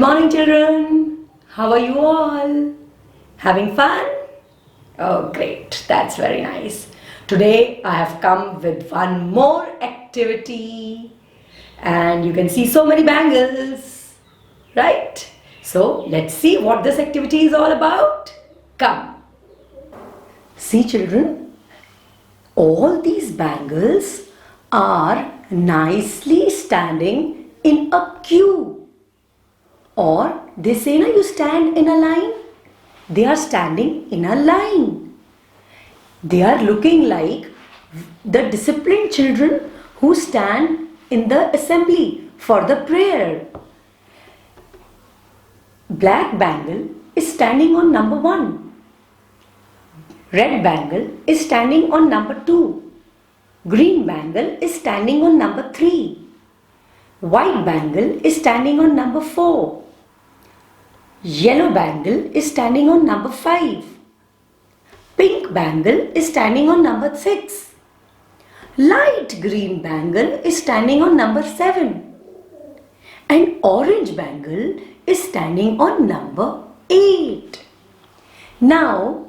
morning, children. How are you all? Having fun? Oh, great. That's very nice. Today I have come with one more activity, and you can see so many bangles, right? So let's see what this activity is all about. Come. See, children, all these bangles are nicely standing in a queue. Or they say, you stand in a line. They are standing in a line. They are looking like the disciplined children who stand in the assembly for the prayer. Black bangle is standing on number 1. Red bangle is standing on number 2. Green bangle is standing on number 3. White bangle is standing on number 4. Yellow bangle is standing on number 5. Pink bangle is standing on number 6. Light green bangle is standing on number 7. And orange bangle is standing on number 8. Now,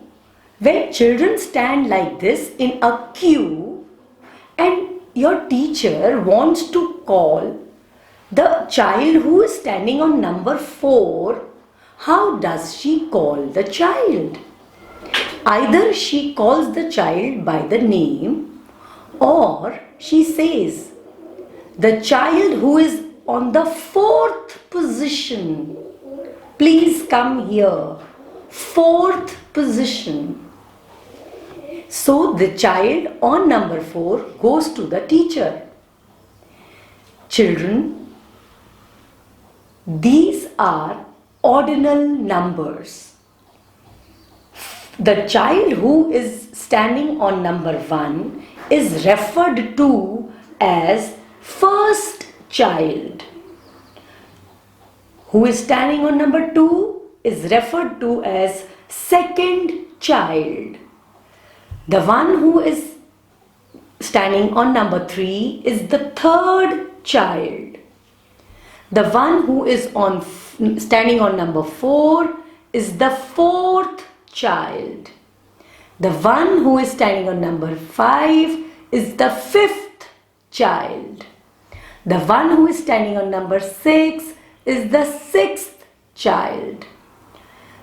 when children stand like this in a queue and your teacher wants to call the child who is standing on number 4, how does she call the child? Either she calls the child by the name, or she says, the child who is on the 4th position, please come here. 4th position. So the child on number 4 goes to the teacher. Children, these are ordinal numbers. The child who is standing on number 1 is referred to as first child. Who is standing on number 2 is referred to as second child. The one who is standing on number 3 is the third child. The one who is standing on number 4 is the 4th child. The one who is standing on number 5 is the 5th child. The one who is standing on number 6 is the 6th child.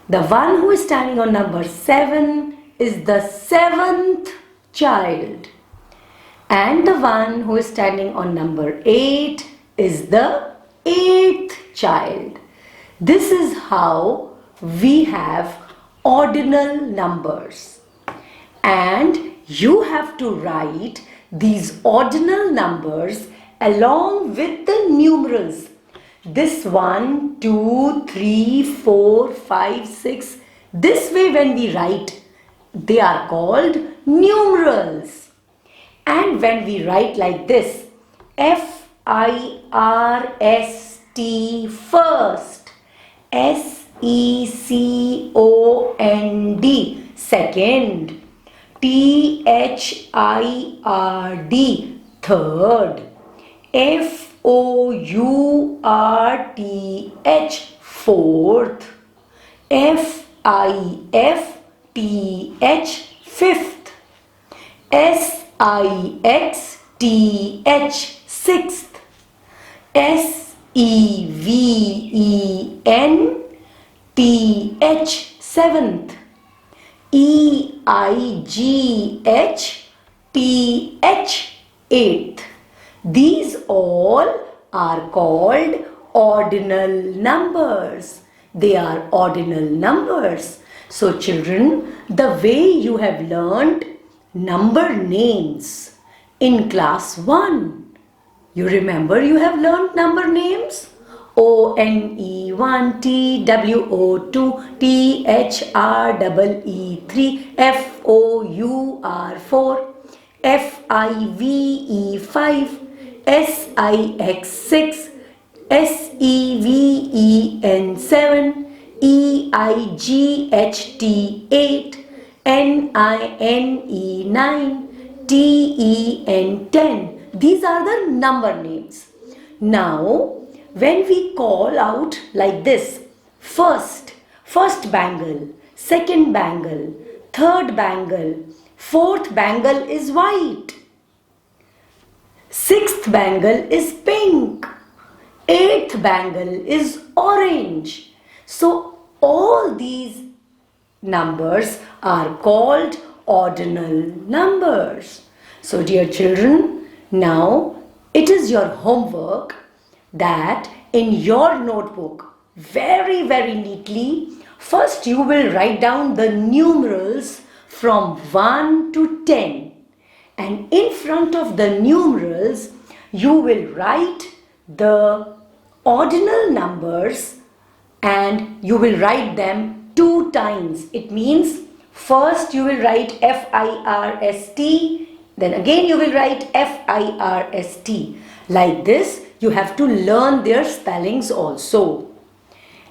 The one who is standing on number 7 is the 7th child. And the one who is standing on number 8 is the 8th child. This is how we have ordinal numbers. And you have to write these ordinal numbers along with the numerals. This 1, 2, 3, 4, 5, 6. This way when we write, they are called numerals. And when we write like this, F-I-R-S-T first, S-E-C-O-N-D second, T-H-I-R-D third, F-O-U-R-T-H fourth, F-I-F-T-H fifth, S-I-X-T-H sixth, S-E-V-E-N-T-H seventh, E-I-G-H-T-H eighth. These all are called ordinal numbers. They are ordinal numbers. So children, the way you have learned number names in class 1, you remember you have learned number names? O-N-E-1, T-W-O-2, T-H-R-E-E-3, F-O-U-R-4, F-I-V-E-5, S-I-X-6, S-E-V-E-N-7, E-I-G-H-T-8, N-I-N-E-9, T-E-N-10. These are the number names. Now, when we call out like this, first bangle, second bangle, third bangle, fourth bangle is white, sixth bangle is pink, eighth bangle is orange. So all these numbers are called ordinal numbers. So dear children, now it is your homework that in your notebook, very neatly, first you will write down the numerals from 1 to 10, and in front of the numerals you will write the ordinal numbers, and you will write them 2 times. It means first you will write FIRST, then again you will write FIRST. Like this you have to learn their spellings also.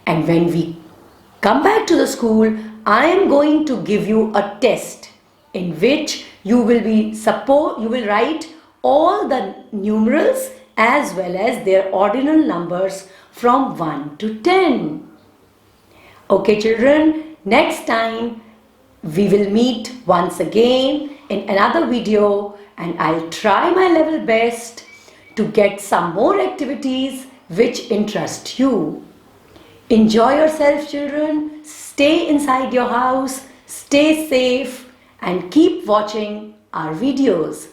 And when we come back to the school, I am going to give you a test in which you will write all the numerals as well as their ordinal numbers from 1 to 10. Okay children, next time we will meet once again in another video, and I'll try my level best to get some more activities which interest you. Enjoy yourself children, stay inside your house, stay safe and keep watching our videos.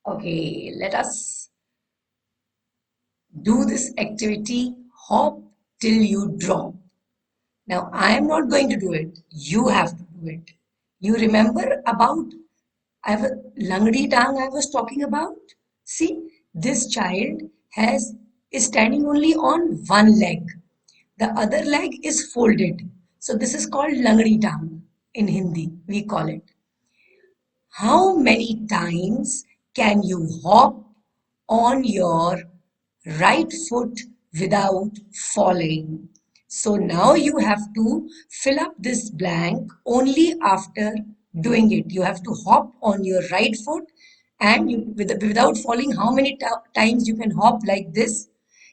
Okay, let us do this activity, hop till you drop. Now I am not going to do it, you have to do it. You remember about Langdi Dang I was talking about? See, this child is standing only on one leg. The other leg is folded. So this is called Langdi Dang in Hindi, we call it. How many times can you hop on your right foot without falling? So now you have to fill up this blank only after doing it. You have to hop on your right foot, and without falling, how many times you can hop like this?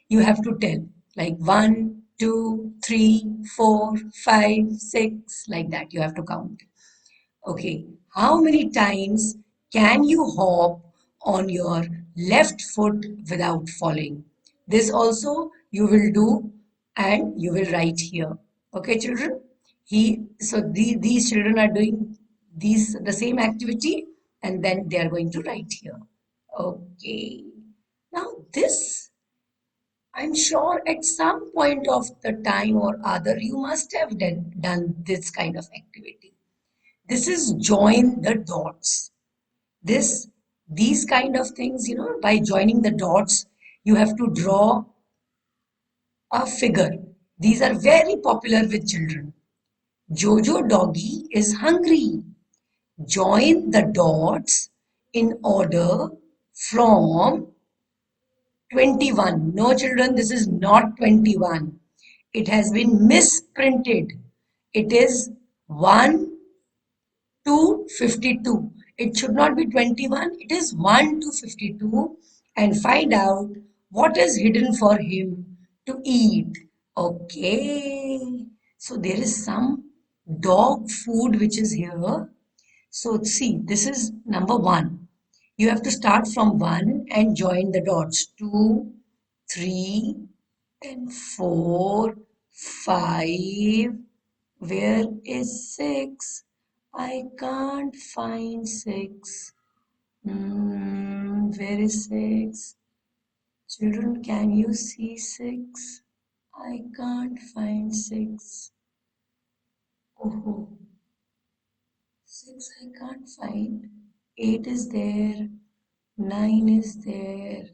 You have to tell, like 1, 2, 3, 4, 5, 6, like that. You have to count. Okay, how many times can you hop on your left foot without falling? This also you will do and you will write here. Okay, children? These children are doing the same activity, and then they are going to write here. Okay. Now this, I'm sure at some point of the time or other you must have done this kind of activity. This is join the dots. These kind of things, by joining the dots, you have to draw a figure. These are very popular with children. Jojo doggy is hungry. Join the dots in order from 21. No children, this is not 21. It has been misprinted. It is 1 to 52. It should not be 21, it is 1 to 52, and find out what is hidden for him to eat. Okay, so there is some dog food which is here. So see, this is number 1. You have to start from 1 and join the dots. 2, 3, then 4, 5. Where is 6? I can't find 6. Where is 6? Children, can you see 6? I can't find 6. Oh, 6 I can't find. 8 is there. 9 is there.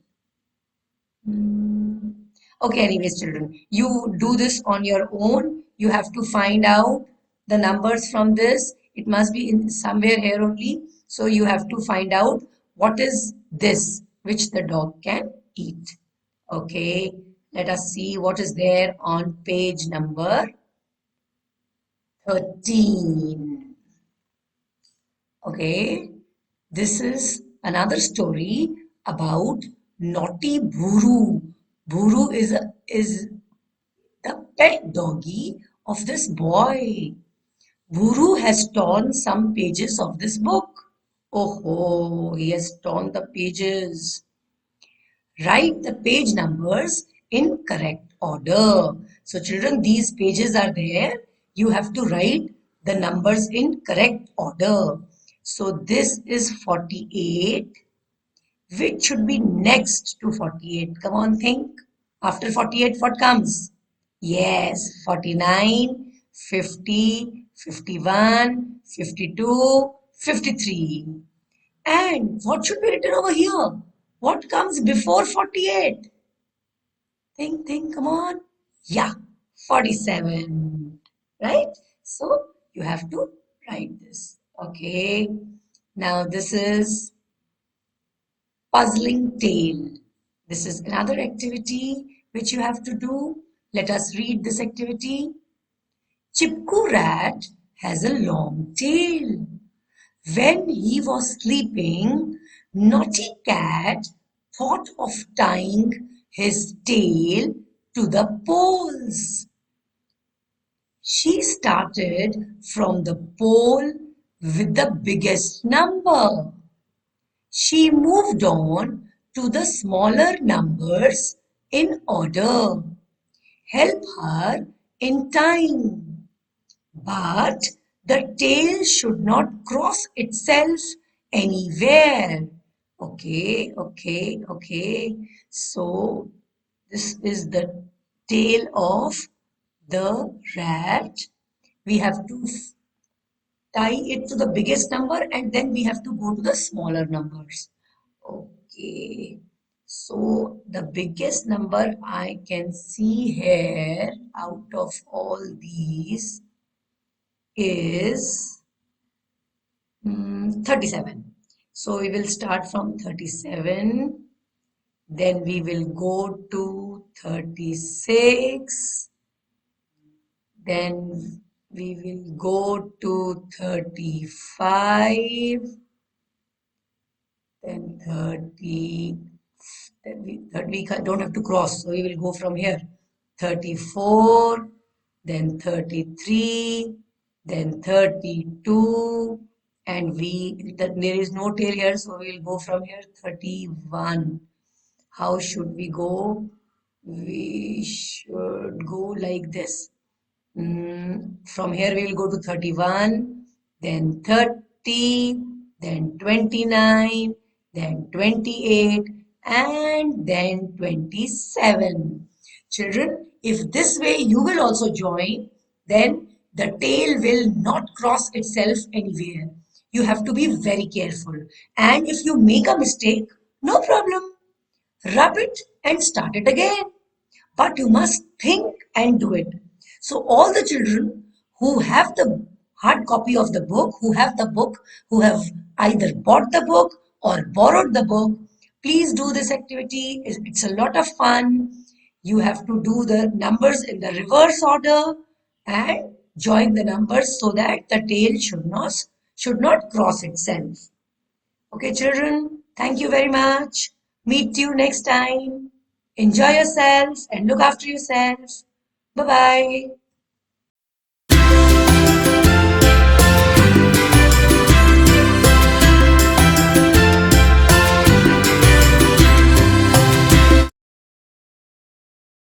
Okay, anyways, children, you do this on your own. You have to find out the numbers from this. It must be in somewhere here only. So you have to find out what is this which the dog can eat. Okay, let us see what is there on page number 13. Okay, this is another story about naughty Bhuru. Buru is the pet doggy of this boy. Buru has torn some pages of this book. Oh, he has torn the pages. Write the page numbers in correct order. So children, these pages are there. You have to write the numbers in correct order. So this is 48. Which should be next to 48? Come on, think. After 48, what comes? Yes, 49, 50, 51, 52, 53. And what should be written over here? What comes before 48? Think, come on. Yeah, 47. Right? So you have to write this. Okay. Now this is puzzling tale. This is another activity which you have to do. Let us read this activity. Chipku rat has a long tail. When he was sleeping, Naughty Cat thought of tying his tail to the poles. She started from the pole with the biggest number. She moved on to the smaller numbers in order. Help her in time. But the tail should not cross itself anywhere. Okay. So this is the tail of the rat. We have to tie it to the biggest number and then we have to go to the smaller numbers. Okay. So the biggest number I can see here out of all these is 37. So we will start from 37. Then we will go to 36. Then we will go to 35. Then 30. Then we don't have to cross. So we will go from here. 34. Then 33. Then 32. And there is no tail here. So we will go from here. 31. How should we go? We should go like this. From here we will go to 31, then 30, then 29, then 28, and then 27. Children, if this way you will also join, then the tail will not cross itself anywhere. You have to be very careful. And if you make a mistake, no problem. Rub it and start it again. But you must think and do it. So all the children who have the hard copy of the book, who have either bought the book or borrowed the book, please do this activity. It's a lot of fun. You have to do the numbers in the reverse order and join the numbers so that the tail should not cross itself. Okay, children, thank you very much. Meet you next time. Enjoy yourselves and look after yourselves. Bye bye.